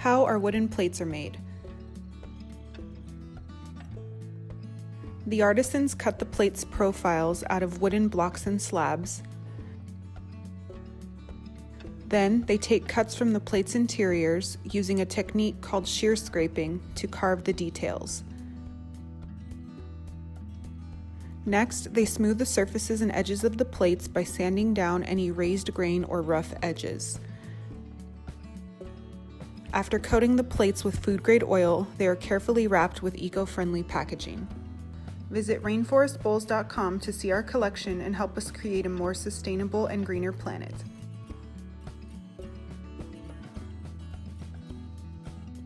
How our wooden plates are made. The artisans cut the plates' profiles out of wooden blocks and slabs. Then they take cuts from the plate's interiors using a technique called shear scraping to carve the details. Next, they smooth the surfaces and edges of the plates by sanding down any raised grain or rough edges. After coating the plates with food-grade oil, they are carefully wrapped with eco-friendly packaging. Visit rainforestbowls.com to see our collection and help us create a more sustainable and greener planet.